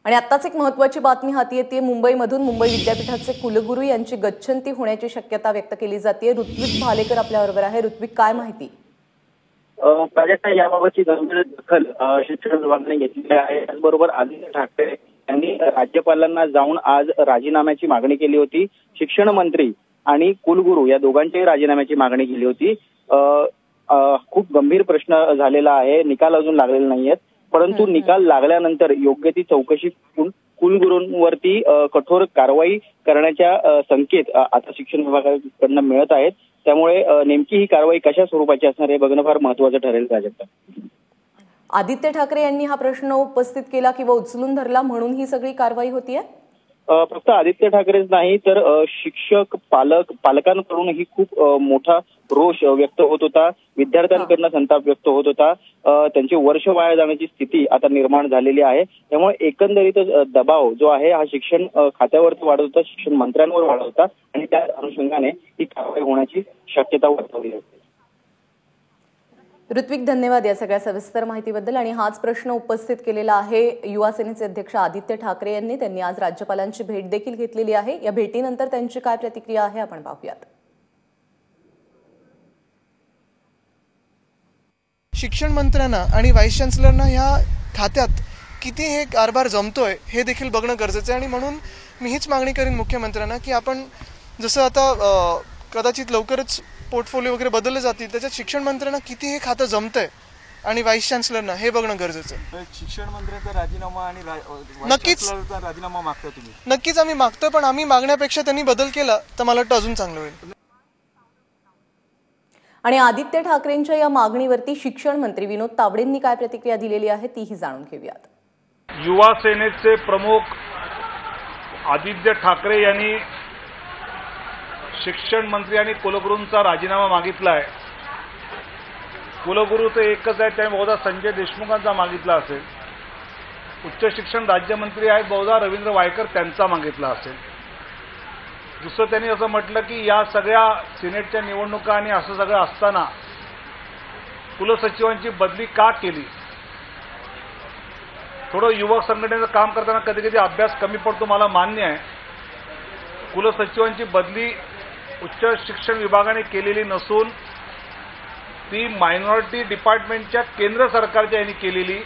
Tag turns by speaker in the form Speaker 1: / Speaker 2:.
Speaker 1: आणि आत्ताच एक महत्त्वाची बातमी हाती येते। मुंबईमधून मुंबई विद्यापीठाचे कुलगुरू यांची गच्छंती होण्याची शक्यता व्यक्त केली जाते। ऋत्विक भालेकर आपल्याबरोबर आहे। ऋत्विक, काय माहिती?
Speaker 2: प्राजक्ता, याबाबतची गंभीर दखल शिक्षण विभागाने घेतली आहे। त्याचबरोबर आदित्य ठाकरे यांनी राज्यपालांना जाऊन आज राजीनाम्याची मागणी केली होती। शिक्षण मंत्री आणि कुलगुरू या दोघांच्याही राजीनाम्याची मागणी केली होती। खूप गंभीर प्रश्न झालेला आहे। निकाल अजून लागलेले नाहीयेत, परंतु निकाल लागल्यानंतर योग्य ती चौकशी करून कुलगुरूंवरती कठोर कारवाई करण्याच्या संकेत आता शिक्षण विभागाकडून मिळत आहेत। त्यामुळे नेमकी ही कारवाई कशा स्वरूपाची असणार हे बघणं फार महत्त्वाचं ठरेल। प्राजक्ता,
Speaker 1: आदित्य ठाकरे यांनी हा प्रश्न उपस्थित केला किंवा उचलून धरला म्हणून ही सगळी कारवाई होतीये?
Speaker 2: फक्त आदित्य ठाकरेच नाही तर शिक्षक पालकांकडूनही खूप मोठा रोष व्यक्त होत होता। विद्यार्थ्यांकडून संताप व्यक्त होत होता। त्यांचे वर्ष वाया जाण्याची स्थिती आता निर्माण झालेली आहे। त्यामुळे एकंदरीतच दबाव जो आहे हा शिक्षण खात्यावरती वाढत होता, शिक्षण मंत्र्यांवर वाढत होता आणि त्या अनुषंगाने ही कारवाई होण्याची शक्यता वर्तवली जाते।
Speaker 1: ऋत्विक, धन्यवाद या सगळ्या सविस्तर माहितीबद्दल। आणि हाच प्रश्न उपस्थित केलेला आहे युवा सेनेचे अध्यक्ष आदित्य ठाकरे यांनी। त्यांनी आज राज्यपालांची भेट देखील घेतलेली आहे। या भेटीनंतर त्यांची काय प्रतिक्रिया आहे आपण पाहूयात।
Speaker 3: शिक्षण मंत्र्यांना आणि व्हाईस चान्सलरना या खात्यात किती हे कारभार जमतोय हे देखील बघणं गरजेचं आहे। आणि म्हणून मी हीच मागणी करीन मुख्यमंत्र्यांना की आपण जसं आता कदाचित लवकरच पोर्टफोलिओ वगैरे बदलले जातील, त्याच्यात शिक्षण मंत्र्यांना किती हे खातं जमतंय आणि व्हाईस चान्सलरना हे बघणं गरजेचं आहे।
Speaker 4: शिक्षण मंत्र्यांचा राजीनामा आणि
Speaker 3: नक्कीच
Speaker 4: राजीनामा मागता तुम्ही?
Speaker 3: नक्कीच आम्ही मागतोय, पण आम्ही मागण्यापेक्षा त्यांनी बदल केला तर मला वाटतं अजून चांगलं होईल।
Speaker 1: आणि आदित्य ठाकरेंच्या या मागणीवरती शिक्षण मंत्री विनोद तावडेंनी काय प्रतिक्रिया दिलेली आहे तीही जाणून घेऊयात।
Speaker 5: युवा सेनेचे प्रमुख आदित्य ठाकरे यांनी शिक्षण मंत्री आणि कुलगुरूंचा राजीनामा मागितला आहे। कुलगुरू तर एकच आहे, त्याने बहुधा संजय देशमुखांचा मागितला असेल। उच्च शिक्षण राज्यमंत्री आहेत, बहुधा रवींद्र वायकर त्यांचा मागितला असेल। दुसरं त्यांनी असं म्हटलं की या सगळ्या सिनेटच्या निवडणुका आणि असं सगळं असताना कुलसचिवांची बदली का केली? थोडं युवक संघटनेचं काम करताना कधी कधी अभ्यास कमी पडतो, मला मान्य आहे। कुलसचिवांची बदली उच्च शिक्षण विभागाने केलेली नसून ती मायनॉरिटी डिपार्टमेंटच्या केंद्र सरकारच्या यांनी केलेली